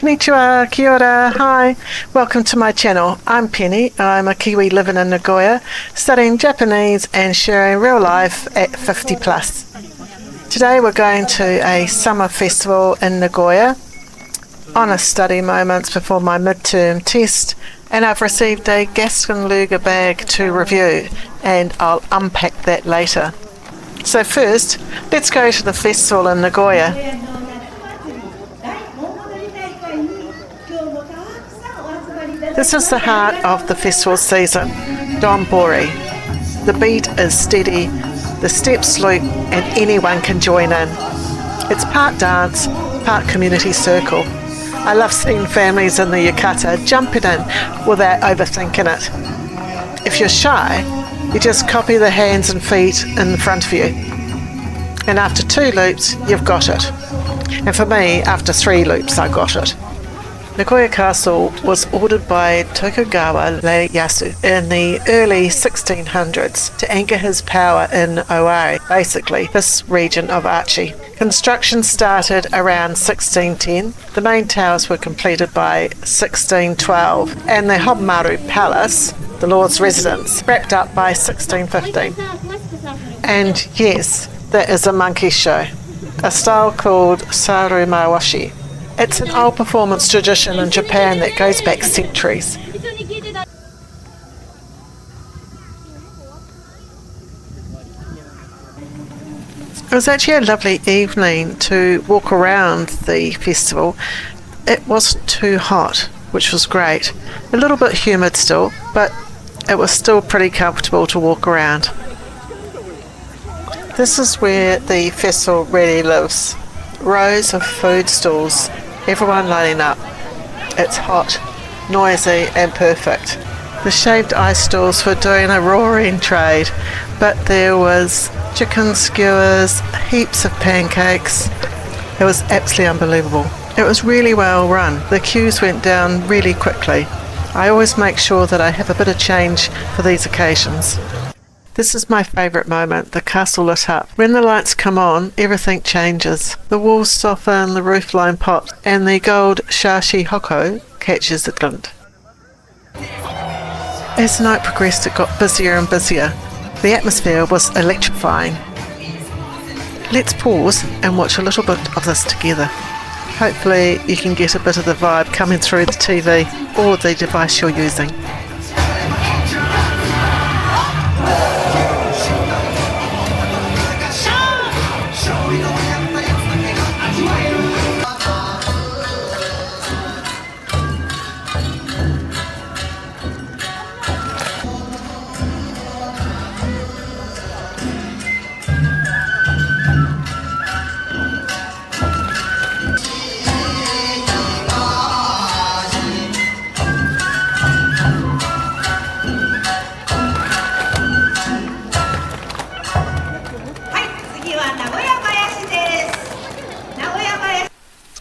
Konnichiwa, kia ora, hi. Welcome to my channel. I'm Pennie. I'm a Kiwi living in Nagoya, studying Japanese and sharing real life at 50 plus. Today we're going to a summer festival in Nagoya, honest study moments before my midterm test, and I've received a Gaston Luga bag to review, and I'll unpack that later. So first, let's go to the festival in Nagoya. This is the heart of the festival season, Donbori. The beat is steady, the steps loop, and anyone can join in. It's part dance, part community circle. I love seeing families in the yukata jumping in without overthinking it. If you're shy, you just copy the hands and feet in front of you. And after 2 loops, you've got it. And for me, after 3 loops, I got it. Nagoya Castle was ordered by Tokugawa Ieyasu in the early 1600s to anchor his power in Owari, basically this region of Aichi. Construction started around 1610, the main towers were completed by 1612, and the Homaru Palace, the Lord's residence, wrapped up by 1615. And yes, there is a monkey show, a style called Sarumawashi. It's an old performance tradition in Japan that goes back centuries. It was actually a lovely evening to walk around the festival. It wasn't too hot, which was great. A little bit humid still, but it was still pretty comfortable to walk around. This is where the festival really lives. Rows of food stalls, everyone lining up. It's hot, noisy and perfect. The shaved ice stalls were doing a roaring trade, but there was chicken skewers, heaps of pancakes. It was absolutely unbelievable. It was really well run. The queues went down really quickly. I always make sure that I have a bit of change for these occasions. This is my favourite moment, the castle lit up. When the lights come on, everything changes. The walls soften, the roofline pops, and the gold shashi hoko catches the glint. As the night progressed, it got busier and busier. The atmosphere was electrifying. Let's pause and watch a little bit of this together. Hopefully you can get a bit of the vibe coming through the TV or the device you're using.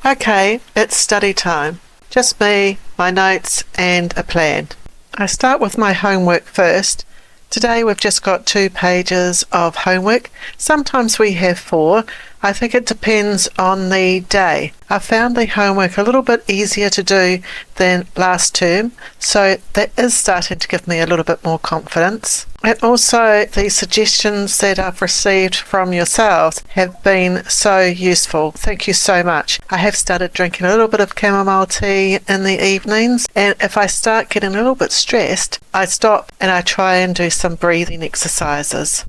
Okay, it's study time. Just me, my notes and a plan. I start with my homework first. Today we've just got 2 pages of homework. Sometimes we have 4. I think it depends on the day. I found the homework a little bit easier to do than last term, so that is starting to give me a little bit more confidence. And also the suggestions that I've received from yourselves have been so useful. Thank you so much. I have started drinking a little bit of chamomile tea in the evenings, and if I start getting a little bit stressed, I stop and I try and do some breathing exercises.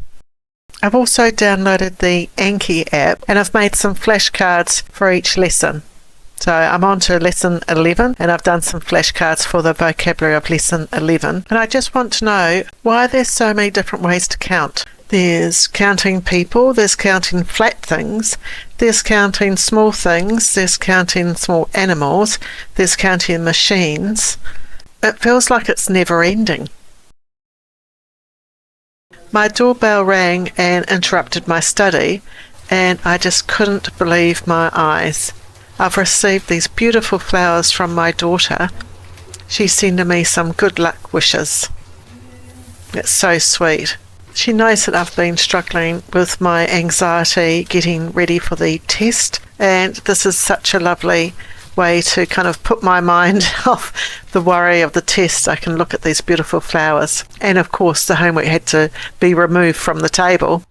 I've also downloaded the Anki app and I've made some flashcards for each lesson. So I'm on to lesson 11 and I've done some flashcards for the vocabulary of lesson 11. And I just want to know why there's so many different ways to count. There's counting people, there's counting flat things, there's counting small things, there's counting small animals, there's counting machines. It feels like it's never ending. My doorbell rang and interrupted my study, and I just couldn't believe my eyes. I've received these beautiful flowers from my daughter. She's sending me some good luck wishes. It's so sweet. She knows that I've been struggling with my anxiety getting ready for the test, and this is such a lovely way to kind of put my mind off the worry of the test. I can look at these beautiful flowers. And of course, the homework had to be removed from the table.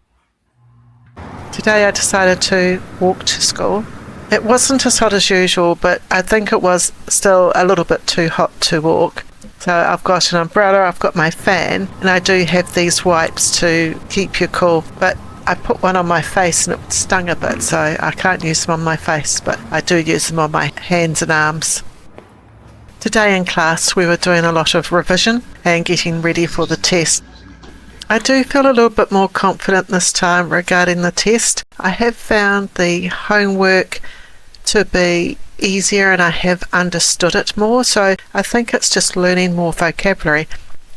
Today I decided to walk to school. It wasn't as hot as usual, but I think it was still a little bit too hot to walk. So I've got an umbrella, I've got my fan, and I do have these wipes to keep you cool. But I put one on my face and it stung a bit, so I can't use them on my face, but I do use them on my hands and arms. Today in class we were doing a lot of revision and getting ready for the test. I do feel a little bit more confident this time regarding the test. I have found the homework to be easier and I have understood it more, so I think it's just learning more vocabulary.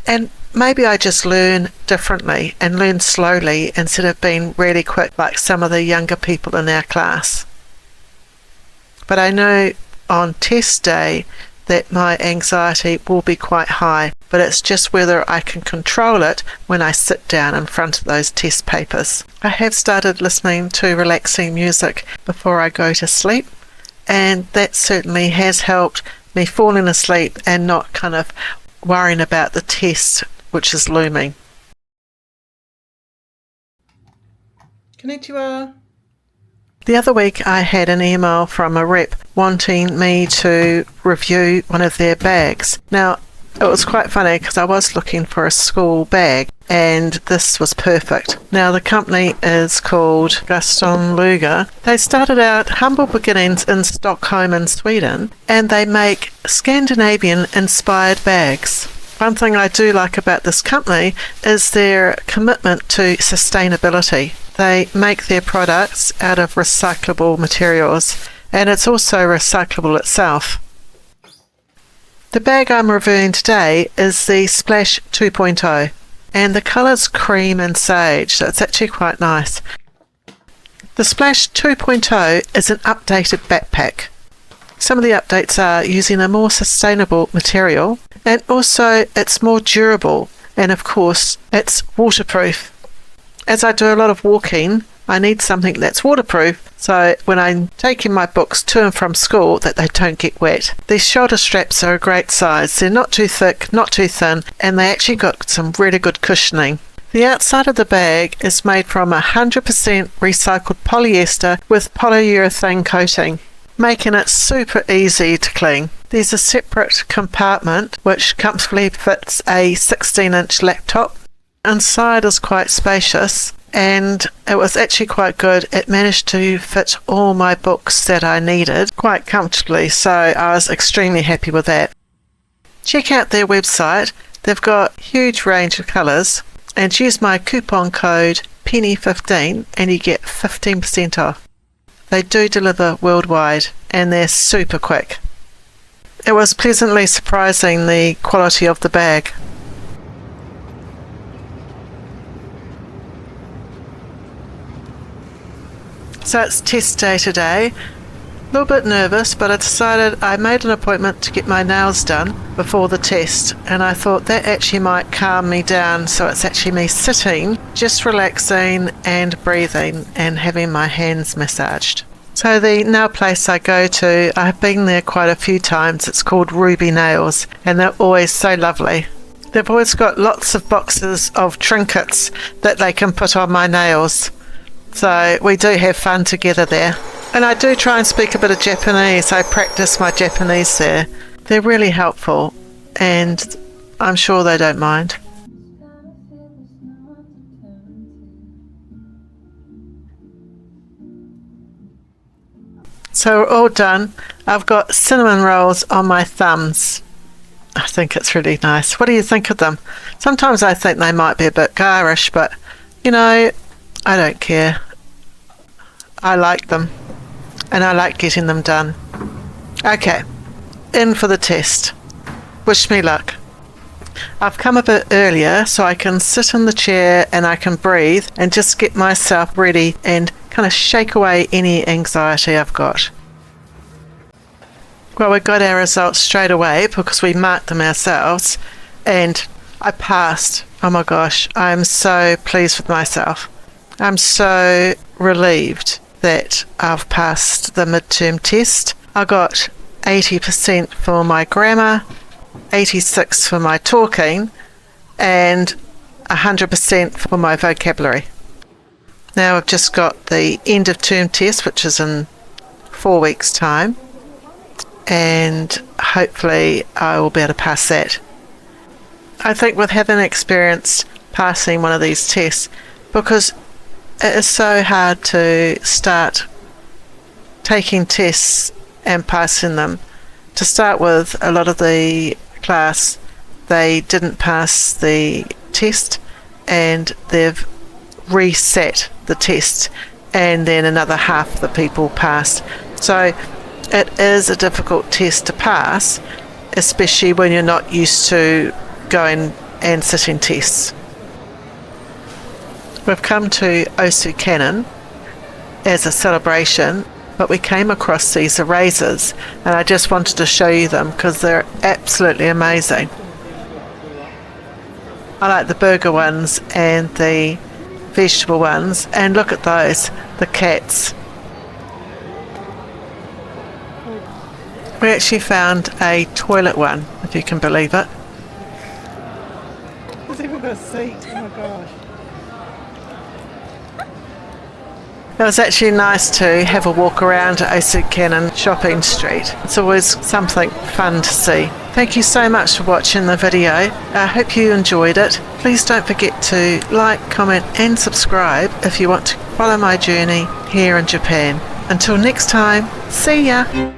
And maybe I just learn differently and learn slowly instead of being really quick like some of the younger people in our class. But I know on test day that my anxiety will be quite high, but it's just whether I can control it when I sit down in front of those test papers. I have started listening to relaxing music before I go to sleep, and that certainly has helped me falling asleep and not kind of worrying about the test which is looming. Konnichiwa. The other week I had an email from a rep wanting me to review one of their bags. Now, it was quite funny because I was looking for a school bag and this was perfect. Now, the company is called Gaston Luga. They started out humble beginnings in Stockholm in Sweden, and they make Scandinavian-inspired bags. One thing I do like about this company is their commitment to sustainability. They make their products out of recyclable materials, and it's also recyclable itself. The bag I'm reviewing today is the Splash 2.0, and the colour's cream and sage, so it's actually quite nice. The Splash 2.0 is an updated backpack. Some of the updates are using a more sustainable material, and also it's more durable, and of course it's waterproof. As I do a lot of walking, I need something that's waterproof, so when I'm taking my books to and from school that they don't get wet. These shoulder straps are a great size. They're not too thick, not too thin, and they actually got some really good cushioning. The outside of the bag is made from 100% recycled polyester with polyurethane coating, making it super easy to clean. There's a separate compartment which comfortably fits a 16-inch laptop. Inside is quite spacious, and it was actually quite good. It managed to fit all my books that I needed quite comfortably, so I was extremely happy with that. Check out their website. They've got a huge range of colours, and use my coupon code Pennie15 and you get 15% off. They do deliver worldwide, and they're super quick. It was pleasantly surprising the quality of the bag. So it's test day today. A little bit nervous, but I decided I made an appointment to get my nails done before the test, and I thought that actually might calm me down. So it's actually me sitting, just relaxing and breathing and having my hands massaged. So the nail place I go to, I've been there quite a few times. It's called Ruby Nails, and they're always so lovely. They've always got lots of boxes of trinkets that they can put on my nails. So we do have fun together there. And I do try and speak a bit of Japanese. I practice my Japanese there. They're really helpful, and I'm sure they don't mind. So we're all done. I've got cinnamon rolls on my thumbs. I think it's really nice. What do you think of them? Sometimes I think they might be a bit garish, but you know, I don't care. I like them, and I like getting them done. Okay, in for the test. Wish me luck. I've come a bit earlier so I can sit in the chair and I can breathe and just get myself ready and kind of shake away any anxiety I've got. Well, we got our results straight away because we marked them ourselves, and I passed. Oh my gosh, I'm so pleased with myself. I'm so relieved that I've passed the midterm test. I got 80% for my grammar, 86% for my talking, and 100% for my vocabulary. Now I've just got the end of term test, which is in 4 weeks' time, and hopefully I will be able to pass that. I think with having experience passing one of these tests, because it is so hard to start taking tests and passing them. To start with, a lot of the class, they didn't pass the test and they've reset the test, and then another half the people passed. So it is a difficult test to pass, especially when you're not used to going and sitting tests. We've come to Osu Cannon as a celebration, but we came across these erasers and I just wanted to show you them because they're absolutely amazing. I like the burger ones and the vegetable ones, and look at those, the cats. We actually found a toilet one, if you can believe it. It's even got a seat, oh my gosh. It was actually nice to have a walk around Osu Cannon shopping street. It's always something fun to see. Thank you so much for watching the video. I hope you enjoyed it. Please don't forget to like, comment and subscribe if you want to follow my journey here in Japan. Until next time, see ya!